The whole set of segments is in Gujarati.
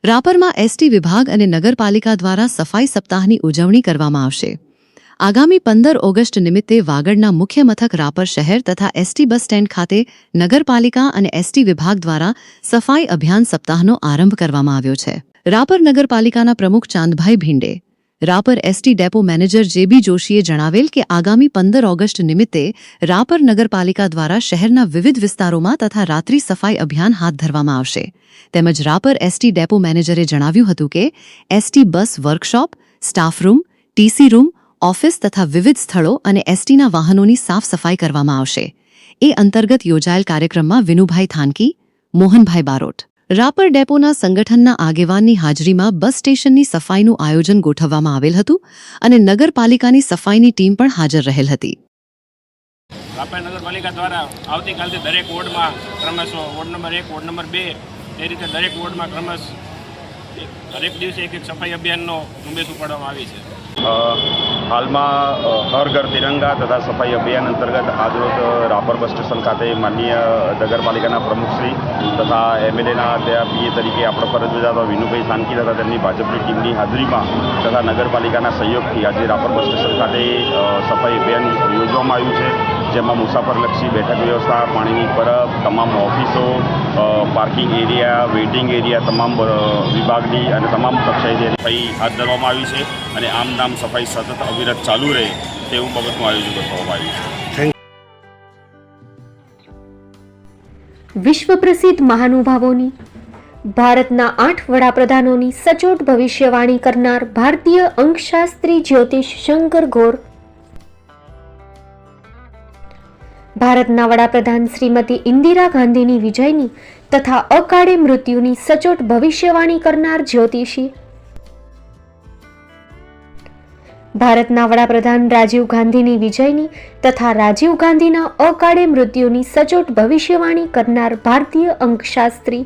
રાપરમાં એસટી વિભાગ અને નગરપાલિકા દ્વારા સફાઈ સપ્તાહની ઉજવણી કરવામાં આવશે. આગામી 15 ઓગસ્ટ નિમિત્તે વાગડના મુખ્ય મથક રાપર શહેર તથા એસટી બસ સ્ટેન્ડ ખાતે નગરપાલિકા અને એસટી વિભાગ દ્વારા સફાઈ અભિયાન સપ્તાહનો આરંભ કરવામાં આવ્યો છે. રાપર નગરપાલિકાના પ્રમુખ Chandbhai Bhinde, Rapar ST depot manager JB જોશીએ જણાવેલ કે આગામી 15 ઓગસ્ટ નિમિત્તે રાપર નગરપાલિકા દ્વારા શહેરના વિવિધ વિસ્તારોમાં તથા રાત્રિ સફાઈ અભિયાન હાથ ધરવામાં આવશે. તેમજ રાપર એસટી ડેપો મેનેજરે જણાવ્યું હતું કે ST bus workshop, staff room, TC room, office તથા વિવિધ સ્થળો અને એસટીના વાહનોની સાફ સફાઈ કરવામાં આવશે. એ અંતર્ગત યોજાયેલ કાર્યક્રમમાં વિનુભાઈ થાનકી, મોહનભાઈ બારોટ, રાપર ડેપોના સંગઠનના આગેવાનની હાજરીમાં બસ સ્ટેશનની સફાઈનું આયોજન ગોઠવવામાં આવેલ હતું અને નગરપાલિકાની સફાઈની ટીમ પણ હાજર રહેલ હતી. રાપર નગરપાલિકા દ્વારા આવતીકાલથી દરેક વોર્ડમાં ક્રમશઃ વોર્ડ નંબર 1, વોર્ડ નંબર 2 એ રીતે દરેક વોર્ડમાં ક્રમશઃ દરેક દિવસે એક સફાઈ અભિયાનનો ઝુંબેશ ઉપાડવામાં આવી છે. હાલમાં હર ઘર તિરંગા તથા સફાઈ અભિયાન અંતર્ગત આજરોજ રાપર બસ સ્ટેશન ખાતે માનનીય નગરપાલિકાના પ્રમુખશ્રી તથા એમએલએના ત્યાં પીએ તરીકે આપણે ફરજ બજાવતા વિનુભાઈ થાનકી તથા તેમની ભાજપની ટીમની હાજરીમાં તથા નગરપાલિકાના સહયોગથી આજે રાપર બસ સ્ટેશન ખાતે સફાઈ અભિયાન યોજવામાં આવ્યું છે, જેમાં મુસાફરલક્ષી બેઠક વ્યવસ્થા, પાણીની પરબ, તમામ ઓફિસો, પાર્કિંગ એરિયા, વેઇટિંગ એરિયા, તમામ વિભાગની અને તમામ કક્ષાએથી સફાઈ હાથ ધરવામાં આવી છે અને આમ નામ સફાઈ સતત અવિરત ચાલુ રહે તેવું બાબતનું આયોજન કરવામાં આવ્યું છે. વિશ્વ પ્રસિદ્ધ મહાનુભાવોની, ભારતના 8 વડાપ્રધાનોની સચોટ ભવિષ્યવાણી કરનાર ભારતીય અંકશાસ્ત્રી જ્યોતિષ શંકર ગોર, ભારતના વડાપ્રધાન શ્રીમતી ઇન્દિરા ગાંધીની વિજયની તથા અકાળે મૃત્યુની સચોટ ભવિષ્યવાણી કરનાર જ્યોતિષી, ભારતના વડાપ્રધાન રાજીવ ગાંધીની વિજયની તથા રાજીવ ગાંધીના અકાળે મૃત્યુની સચોટ ભવિષ્યવાણી કરનાર ભારતીય અંકશાસ્ત્રી,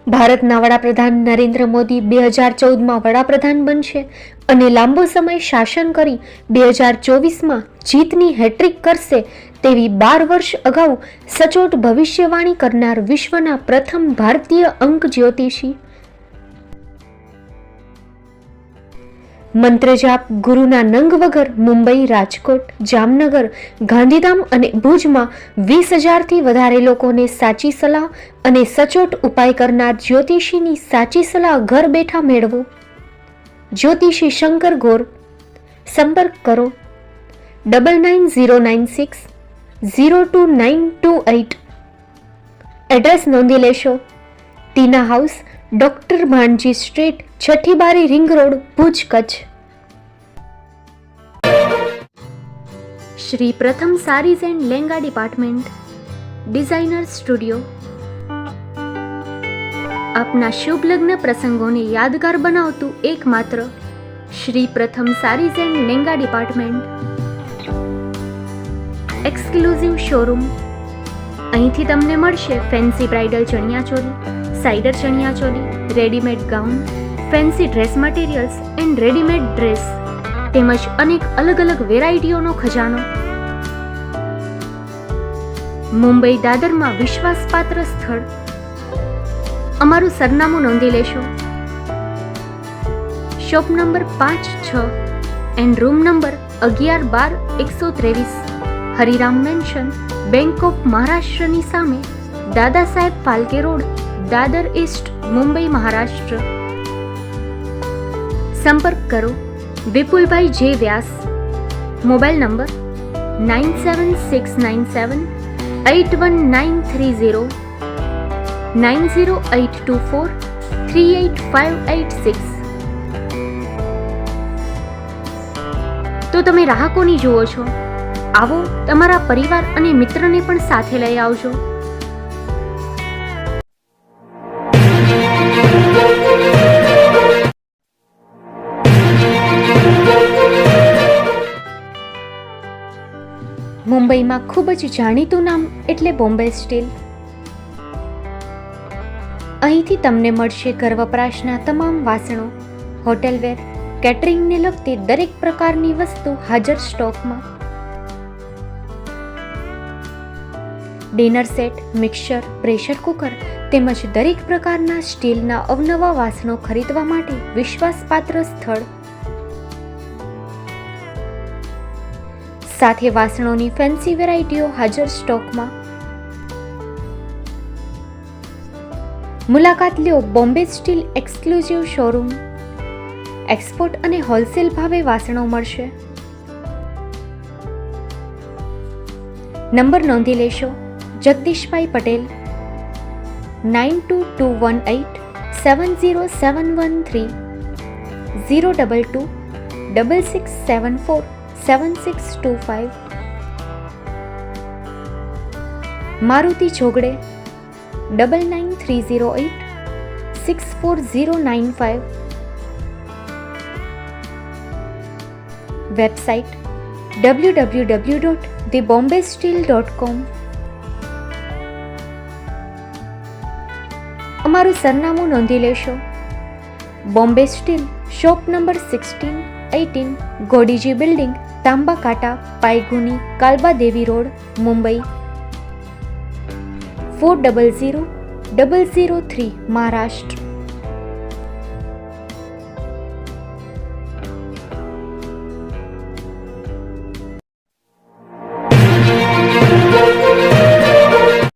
ભારતના વડાપ્રધાન નરેન્દ્ર મોદી 2014માં વડાપ્રધાન બનશે અને લાંબો સમય શાસન કરી 2024માં જીતની હેટ્રિક કરશે તેવી 12 વર્ષ અગાઉ સચોટ ભવિષ્યવાણી કરનાર વિશ્વના પ્રથમ ભારતીય અંક જ્યોતિષી, મંત્રજાપ ગુરુના નંગ વગર મુંબઈ, રાજકોટ, જામનગર, ગાંધીધામ અને ભુજમાં 20,000થી વધારે લોકોને સાચી સલાહ અને સચોટ ઉપાય કરનાર જ્યોતિષીની સાચી સલાહ ઘર બેઠા મેળવો. જ્યોતિષી શંકર ગોર. સંપર્ક કરો 9909602928. એડ્રેસ નોંધી લેશો. Tina house, doctor Bhanji street, છઠ્ઠી બારી, ring road, Bhuj, Kutch. Shri Pratham sarees and langa department, designer studio. આપના શુભ લગ્ન પ્રસંગોને યાદગાર બનાવતું એકમાત્ર Shri Pratham sarees and langa department. Exclusive showroom. અહીંથી તમને મળશે ફેન્સી બ્રાઇડલ ચણિયાચોલી, સાઇડર ચણિયાચોલી, readymade gown, fancy dress materials and readymade dress તેમજ અનેક અલગ અલગ વેરાયટીઓનો ખજાનો. મુંબઈ દાદરમાં વિશ્વાસપાત્ર સ્થળ. અમારું સરનામું નોંધી લેશો. Shop number 5-6 and room number 11-12-123, Hariram mansion, bank of મહારાષ્ટ્રની સામે, દાદા સાહેબ ફાલ્કે રોડ, દાદર ઈસ્ટ, મુંબઈ, મહારાષ્ટ્ર. સંપર્ક કરો વિપુલભાઈ જે વ્યાસ. Mobile number 9769781930, 9082438586. તો તમે રાહ કોની જુઓ છો? આવો, તમારા પરિવાર અને મિત્રને પણ સાથે લઈ આવજો. મુંબઈમાં ખૂબ જ જાણીતું નામ એટલે બોમ્બે સ્ટીલ. અહીંથી તમને મળશે ઘર વપરાશના તમામ વાસણો, હોટેલવેર, કેટરિંગને લગતી દરેક પ્રકારની વસ્તુ હાજર સ્ટોકમાં. Dinner set, mixer, pressure cooker તેમજ દરેક પ્રકારના સ્ટીલના અવનવા વાસણો ખરીદવા માટે વિશ્વાસપાત્ર સ્થળ. સાથે વાસણોની ફેન્સી વેરાયટીઓ હાજર સ્ટોકમાં. મુલાકાત લ્યો Bombay steel exclusive showroom. Export અને હોલસેલ ભાવે વાસણો મળશે. નંબર નોંધી લેશો. જગદીશભાઈ પટેલ 9221870713 022 6674 7625. મારુતિ જોગડે 9930864095. Website www.thebombasteel.com. અમારું સરનામું નોંધી લેશો. Bombay steel, shop number 16-18, Godiji building, Tamba Kanta, Pydhonie, Kalbadevi road, Mumbai 400003, Maharashtra.